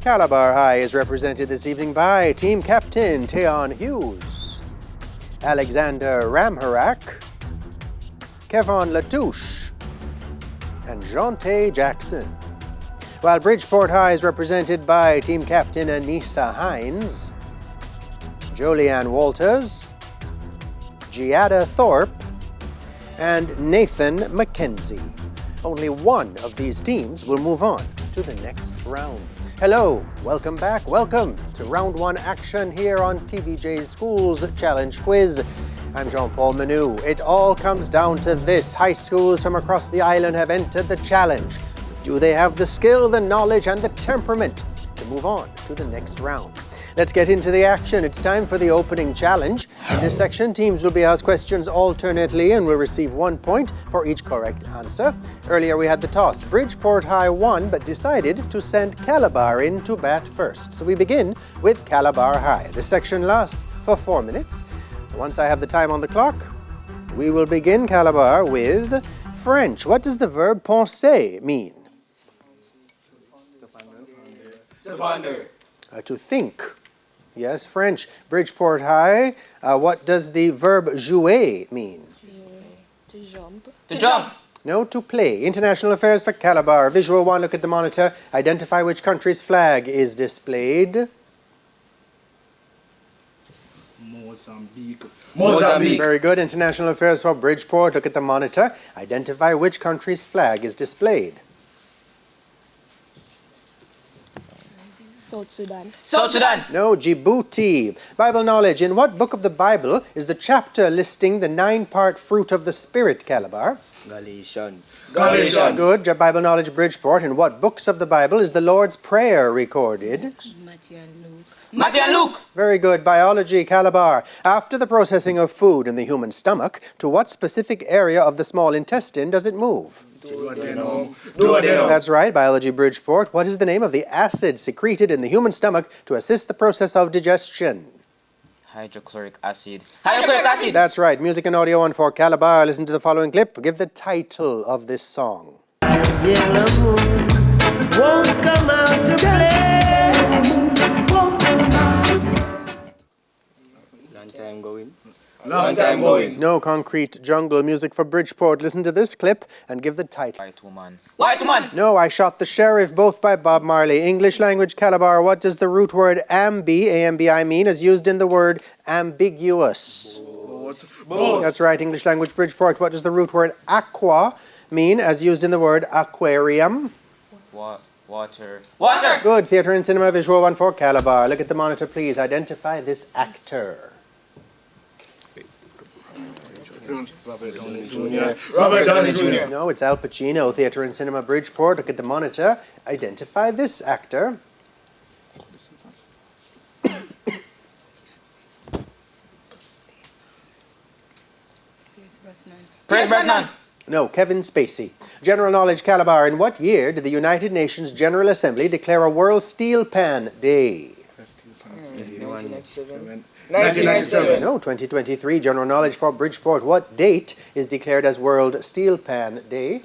Calabar High is represented this evening by Team Captain Teon Hughes, Alexander Ramharak, Kevon Latouche, and Jonte Jackson. While Bridgeport High is represented by Team Captain Anissa Hines, Jolianne Walters, Giada Thorpe, and Nathan McKenzie. Only one of these teams will move on to the next round. Hello, welcome back. Welcome to round one action here on TVJ's Schools Challenge Quiz. I'm Jean-Paul Manu. It all comes down to this. High schools from across the island have entered the challenge. Do they have the skill, the knowledge, and the temperament to move on to the next round? Let's get into the action. It's time for the opening challenge. In this section, teams will be asked questions alternately and will receive 1 point for each correct answer. Earlier we had the toss. Bridgeport High won but decided to send Calabar in to bat first. So we begin with Calabar High. The section lasts for 4 minutes. Once I have the time on the clock, we will begin Calabar with French. What does the verb penser mean? To ponder. To think. Yes, French. Bridgeport High. What does the verb jouer mean? To jump. To jump. No, to play. International affairs for Calabar. Visual 1, look at the monitor. Identify which country's flag is displayed. Mozambique. Very good. International affairs for Bridgeport. Look at the monitor. Identify which country's flag is displayed. South Sudan. South Sudan. No, Djibouti. Bible knowledge. In what book of the Bible is the chapter listing the 9-part fruit of the Spirit, Calabar? Galatians. Good. Bible knowledge, Bridgeport. In what books of the Bible is the Lord's Prayer recorded? Matthew and Luke. Matthew and Luke. Very good. Biology, Calabar. After the processing of food in the human stomach, to what specific area of the small intestine does it move? Duodenum. That's right. Biology, Bridgeport. What is the name of the acid secreted in the human stomach to assist the process of digestion? Hydrochloric acid. Hydrochloric acid. That's right. Music and audio on for Calabar. Listen to the following clip. Give the title of this song. Yellow moon won't come out to play. Won't come out to play. Long time going. No, Concrete Jungle. Music for Bridgeport. Listen to this clip and give the title. White woman. White man. No, I Shot the Sheriff, both by Bob Marley. English language, Calabar. What does the root word ambi, mean as used in the word ambiguous? Both. That's right. English language, Bridgeport. What does the root word aqua mean as used in the word aquarium? Water. Water. Good. Theatre and cinema, visual 1 for Calabar. Look at the monitor, please. Identify this actor. Robert Downey Jr. No, it's Al Pacino. Theatre and cinema, Bridgeport. Look at the monitor. Identify this actor. Pierce Brosnan. No, Kevin Spacey. General knowledge, Calabar. In what year did the United Nations General Assembly declare a World Steel Pan Day? 1997. No, 2023. General knowledge for Bridgeport. What date is declared as World Steel Pan Day?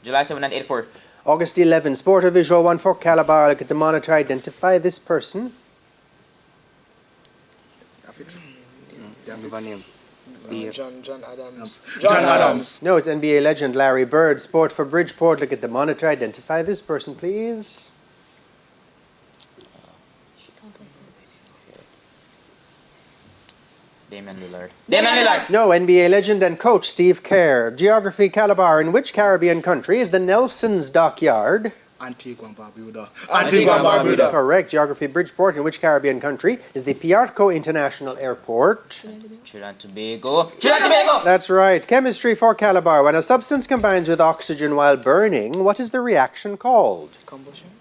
July 7, 1984. August 11. Sport or visual 1 for Calabar. Look at the monitor. Identify this person. John Adams. John Adams. No, it's NBA legend Larry Bird. Sport for Bridgeport. Look at the monitor. Identify this person, please. Damian Lillard. No, NBA legend and coach Steve Kerr. Geography, Calabar. In which Caribbean country is the Nelson's Dockyard? Antigua and Barbuda. Correct. Geography, Bridgeport. In which Caribbean country is the Piarco International Airport? Trinidad and Tobago. That's right. Chemistry for Calabar. When a substance combines with oxygen while burning, what is the reaction called? Combustion.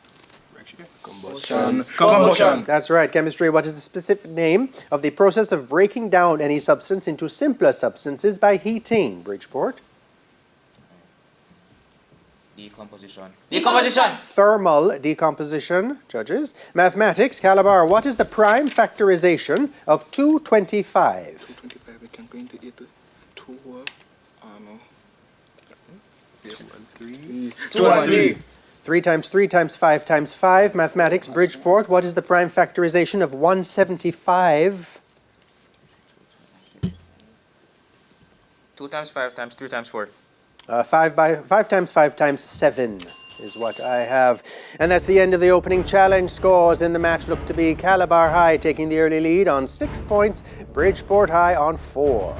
Combustion. That's right. Chemistry. What is the specific name of the process of breaking down any substance into simpler substances by heating? Bridgeport. Decomposition. Thermal decomposition. Judges. Mathematics. Calabar. What is the prime factorization of 225? 225, we can go into it. 2, 2 and 3. 3 times 3 times 5 times 5. Mathematics, Bridgeport. What is the prime factorization of 175? 2 times 5 times 3 times 4. 5 times 5 times 7 is what I have. And that's the end of the opening challenge. Scores in the match look to be Calabar High taking the early lead on 6 points, Bridgeport High on 4.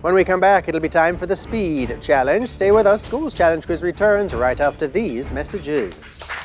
When we come back, it'll be time for the speed challenge. Stay with us. Schools Challenge Quiz returns right after these messages.